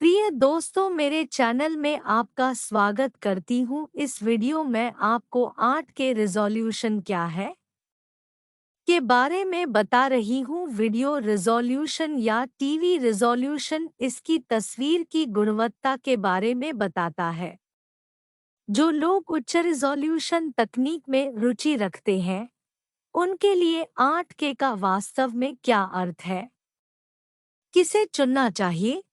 प्रिय दोस्तों, मेरे चैनल में आपका स्वागत करती हूँ। इस वीडियो में आपको आर्ट के रिजोल्यूशन क्या है के बारे में बता रही हूँ। वीडियो रिजोल्यूशन या टीवी रिजोल्यूशन इसकी तस्वीर की गुणवत्ता के बारे में बताता है। जो लोग उच्च रिजोल्यूशन तकनीक में रुचि रखते हैं, उनके लिए 8K का वास्तव में क्या अर्थ है, किसे चुनना चाहिए,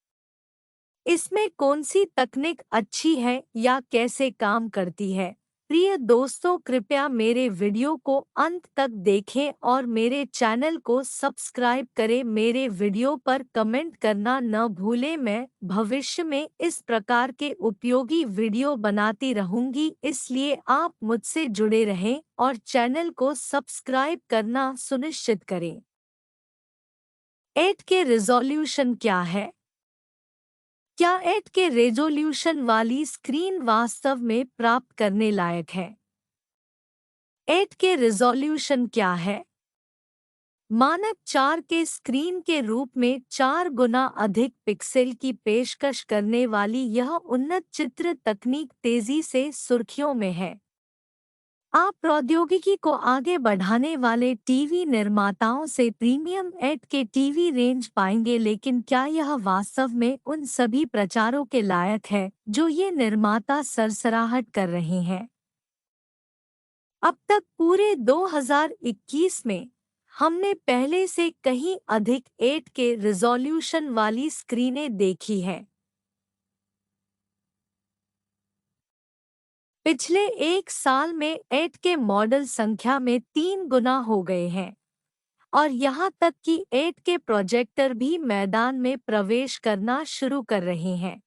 इसमें कौन सी तकनीक अच्छी है या कैसे काम करती है। प्रिय दोस्तों, कृपया मेरे वीडियो को अंत तक देखें और मेरे चैनल को सब्सक्राइब करें। मेरे वीडियो पर कमेंट करना न भूलें। मैं भविष्य में इस प्रकार के उपयोगी वीडियो बनाती रहूंगी, इसलिए आप मुझसे जुड़े रहें और चैनल को सब्सक्राइब करना सुनिश्चित करें। 8K रिजोल्यूशन क्या है? क्या 8K रेजोल्यूशन वाली स्क्रीन वास्तव में प्राप्त करने लायक है? 8K रिजोल्यूशन क्या है? मानक 4K स्क्रीन के रूप में 4 गुना अधिक पिक्सेल की पेशकश करने वाली यह उन्नत चित्र तकनीक तेजी से सुर्खियों में है। आप प्रौद्योगिकी को आगे बढ़ाने वाले टीवी निर्माताओं से प्रीमियम 8K टीवी रेंज पाएंगे, लेकिन क्या यह वास्तव में उन सभी प्रचारों के लायक है जो ये निर्माता सरसराहट कर रहे हैं? अब तक पूरे 2021 में हमने पहले से कहीं अधिक 8K रिजोल्यूशन वाली स्क्रीनें देखी हैं। पिछले एक साल में 8K मॉडल संख्या में 3 गुना हो गए हैं और यहाँ तक कि 8K प्रोजेक्टर भी मैदान में प्रवेश करना शुरू कर रहे हैं।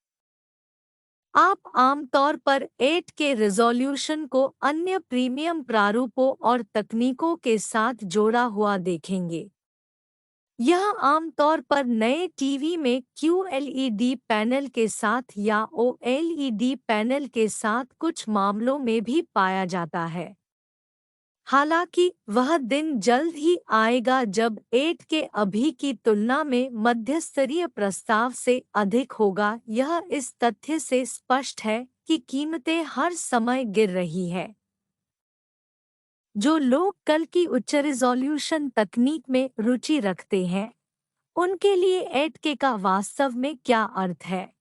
आप आमतौर पर 8K रिजोल्यूशन को अन्य प्रीमियम प्रारूपों और तकनीकों के साथ जोड़ा हुआ देखेंगे। यह आमतौर पर नए टीवी में QLED पैनल के साथ या OLED पैनल के साथ कुछ मामलों में भी पाया जाता है। हालांकि वह दिन जल्द ही आएगा जब 8K अभी की तुलना में मध्यस्तरीय प्रस्ताव से अधिक होगा। यह इस तथ्य से स्पष्ट है कि कीमतें हर समय गिर रही है। जो लोग कल की उच्च रिजोल्यूशन तकनीक में रुचि रखते हैं, उनके लिए 8K का वास्तव में क्या अर्थ है?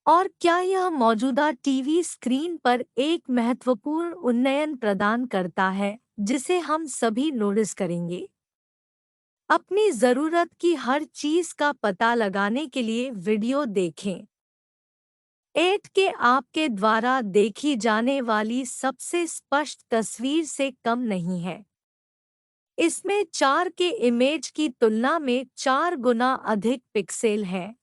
और क्या यह मौजूदा टीवी स्क्रीन पर एक महत्वपूर्ण उन्नयन प्रदान करता है जिसे हम सभी नोटिस करेंगे? अपनी ज़रूरत की हर चीज़ का पता लगाने के लिए वीडियो देखें। 8K आपके द्वारा देखी जाने वाली सबसे स्पष्ट तस्वीर से कम नहीं है। इसमें 4K इमेज की तुलना में 4 गुना अधिक पिक्सेल है,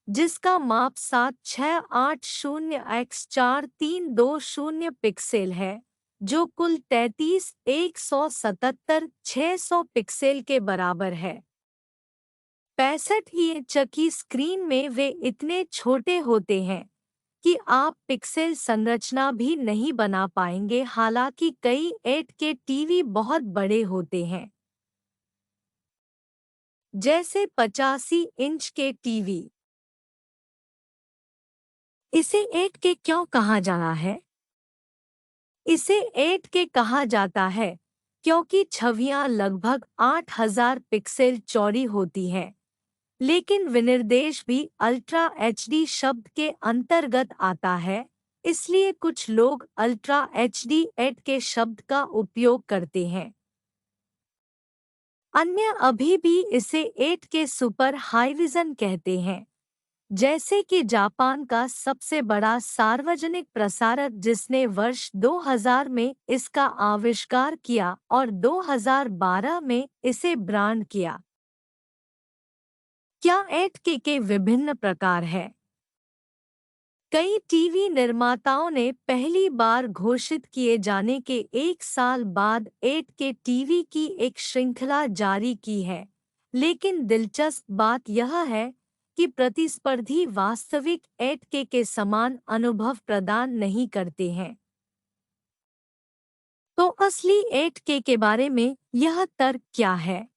जिसका माप 7680x4320 पिक्सेल है, जो कुल 33 177 600 पिक्सेल के बराबर है। 65 इंच की स्क्रीन में वे इतने छोटे होते हैं कि आप पिक्सेल संरचना भी नहीं बना पाएंगे। हालांकि कई 8K टीवी बहुत बड़े होते हैं, जैसे 85 इंच के टीवी। इसे 8K क्यों कहा जाता है? इसे 8K कहा जाता है क्योंकि छवियां लगभग 8000 पिक्सेल चौड़ी होती हैं, लेकिन विनिर्देश भी अल्ट्रा एचडी शब्द के अंतर्गत आता है, इसलिए कुछ लोग अल्ट्रा एचडी 8K शब्द का उपयोग करते हैं। अन्य अभी भी इसे 8K सुपर हाईविजन कहते हैं, जैसे कि जापान का सबसे बड़ा सार्वजनिक प्रसारक, जिसने वर्ष 2000 में इसका आविष्कार किया और 2012 में इसे ब्रांड किया। क्या 8K के विभिन्न प्रकार हैं? कई टीवी निर्माताओं ने पहली बार घोषित किए जाने के एक साल बाद 8K टीवी की एक श्रृंखला जारी की है, लेकिन दिलचस्प बात यह है कि प्रतिस्पर्धी वास्तविक 8K के समान अनुभव प्रदान नहीं करते हैं। तो असली 8K के बारे में यह तर्क क्या है?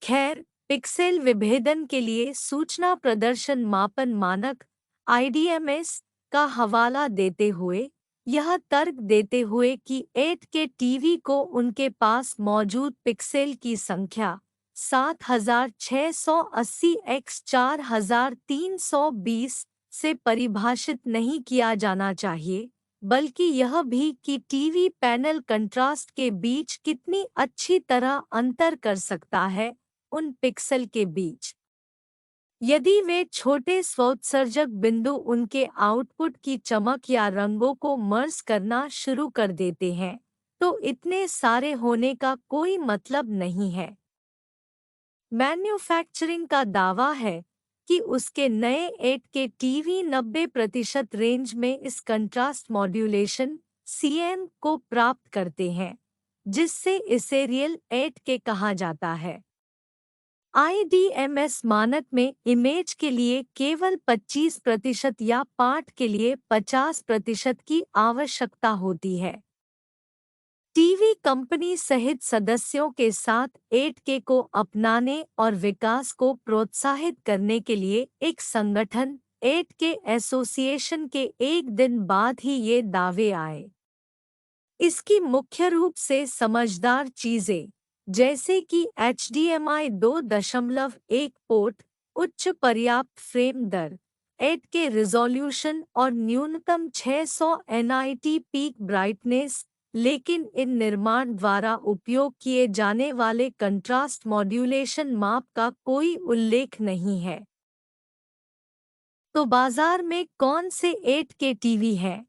खैर, पिक्सेल विभेदन के लिए सूचना प्रदर्शन मापन मानक (IDMS) का हवाला देते हुए यह तर्क देते हुए कि 8K टीवी को उनके पास मौजूद पिक्सेल की संख्या 7680 x 4320 से परिभाषित नहीं किया जाना चाहिए, बल्कि यह भी कि टीवी पैनल कंट्रास्ट के बीच कितनी अच्छी तरह अंतर कर सकता है उन पिक्सेल के बीच। यदि वे छोटे स्वोत्सर्जक बिंदु उनके आउटपुट की चमक या रंगों को मर्ज करना शुरू कर देते हैं, तो इतने सारे होने का कोई मतलब नहीं है। मैन्युफैक्चरिंग का दावा है कि उसके नए 8K टीवी 90% रेंज में इस कंट्रास्ट मॉड्यूलेशन (CM) को प्राप्त करते हैं, जिससे इसे रियल 8K कहा जाता है। IDMS मानक में इमेज के लिए केवल 25% या पाठ के लिए 50% की आवश्यकता होती है। टीवी कंपनी सहित सदस्यों के साथ 8K को अपनाने और विकास को प्रोत्साहित करने के लिए एक संगठन 8K एसोसिएशन के एक दिन बाद ही ये दावे आए। इसकी मुख्य रूप से समझदार चीजें, जैसे कि HDMI 2.1 पोर्ट, उच्च पर्याप्त फ्रेम दर, 8K रिजोल्यूशन और न्यूनतम 600 nit पीक ब्राइटनेस, लेकिन इन निर्माण द्वारा उपयोग किए जाने वाले कंट्रास्ट मॉड्यूलेशन माप का कोई उल्लेख नहीं है। तो बाजार में कौन से 8K टीवी हैं?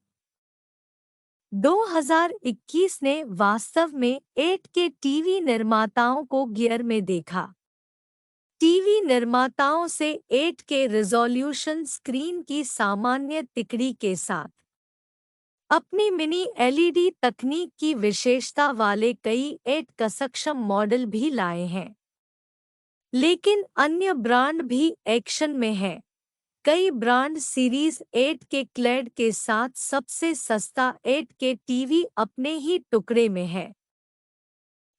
2021 ने वास्तव में 8K टीवी निर्माताओं को गियर में देखा। टीवी निर्माताओं से 8K रिजोल्यूशन स्क्रीन की सामान्य तिकड़ी के साथ अपनी मिनी LED तकनीक की विशेषता वाले कई 8K सक्षम मॉडल भी लाए हैं। लेकिन अन्य ब्रांड भी एक्शन में हैं। कई ब्रांड सीरीज 8K क्लेड के साथ सबसे सस्ता 8K टीवी अपने ही टुकड़े में है।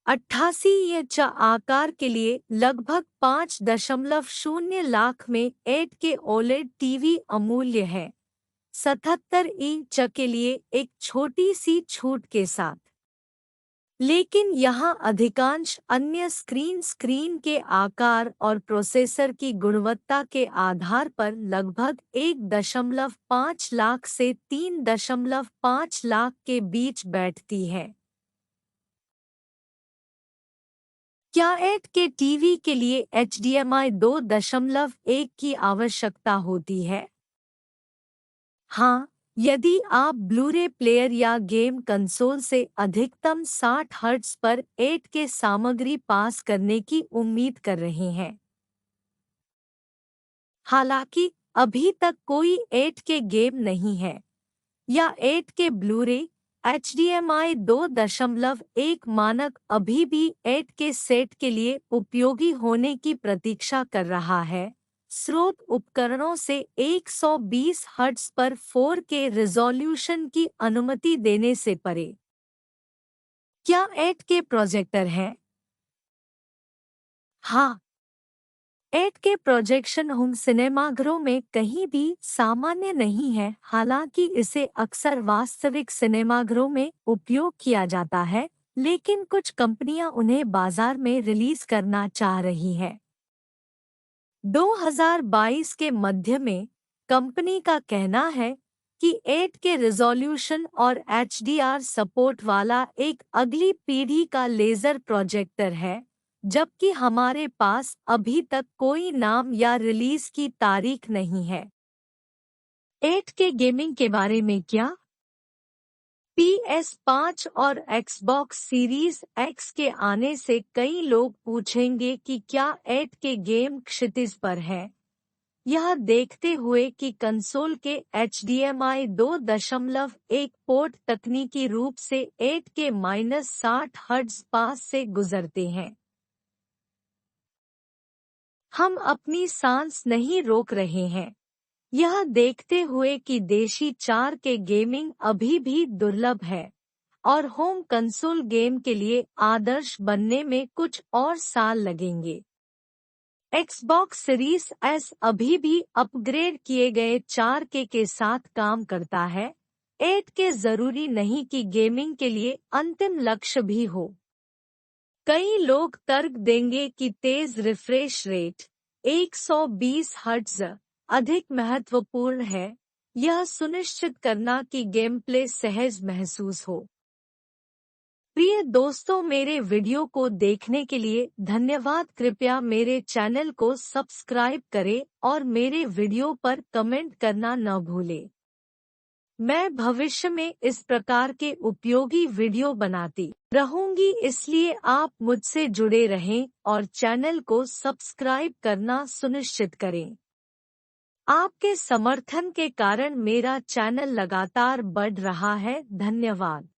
88 इंच आकार के लिए लगभग 5.0 लाख में 8K OLED टीवी अमूल्य है, 77 इंच के लिए एक छोटी सी छूट के साथ। लेकिन यहाँ अधिकांश अन्य स्क्रीन के आकार और प्रोसेसर की गुणवत्ता के आधार पर लगभग 1.5 लाख से 3.5 लाख के बीच बैठती है। क्या 8K टीवी के लिए HDMI 2.1 की आवश्यकता होती है? हाँ, यदि आप ब्लूरे प्लेयर या गेम कंसोल से अधिकतम 60 हर्ट्ज पर 8K सामग्री पास करने की उम्मीद कर रहे हैं। हालांकि अभी तक कोई 8K गेम नहीं है या 8K ब्लूरे HDMI 2.1 मानक अभी भी 8K सेट के लिए उपयोगी होने की प्रतीक्षा कर रहा है, स्रोत उपकरणों से 120 हर्ट्ज पर 4K रिजोल्यूशन की अनुमति देने से परे। क्या 8K प्रोजेक्टर है? हाँ, 8K प्रोजेक्शन होम सिनेमाघरों में कहीं भी सामान्य नहीं है, हालांकि इसे अक्सर वास्तविक सिनेमाघरों में उपयोग किया जाता है, लेकिन कुछ कंपनियां उन्हें बाजार में रिलीज करना चाह रही हैं। 2022 के मध्य में कंपनी का कहना है कि 8K रिजोल्यूशन और HDR सपोर्ट वाला एक अगली पीढ़ी का लेज़र प्रोजेक्टर है, जबकि हमारे पास अभी तक कोई नाम या रिलीज की तारीख नहीं है। 8K गेमिंग के बारे में क्या? PS5 और Xbox सीरीज X के आने से कई लोग पूछेंगे कि क्या 8K गेम क्षितिज पर है। यह देखते हुए कि कंसोल के HDMI 2.1 पोर्ट तकनीकी रूप से 8K-60 हर्ट्ज पास से गुजरते हैं। हम अपनी सांस नहीं रोक रहे हैं, यह देखते हुए कि देशी 4K गेमिंग अभी भी दुर्लभ है और होम कंसोल गेम के लिए आदर्श बनने में कुछ और साल लगेंगे। Xbox सीरीज एस अभी भी अपग्रेड किए गए 4K के साथ काम करता है। 8K जरूरी नहीं कि गेमिंग के लिए अंतिम लक्ष्य भी हो। कई लोग तर्क देंगे कि तेज रिफ्रेश रेट 120 हर्ट्ज अधिक महत्वपूर्ण है, यह सुनिश्चित करना कि गेम प्ले सहज महसूस हो। प्रिय दोस्तों, मेरे वीडियो को देखने के लिए धन्यवाद। कृपया मेरे चैनल को सब्सक्राइब करें और मेरे वीडियो पर कमेंट करना न भूलें। मैं भविष्य में इस प्रकार के उपयोगी वीडियो बनाती रहूंगी, इसलिए आप मुझसे जुड़े रहें और चैनल को सब्सक्राइब करना सुनिश्चित करें। आपके समर्थन के कारण मेरा चैनल लगातार बढ़ रहा है। धन्यवाद।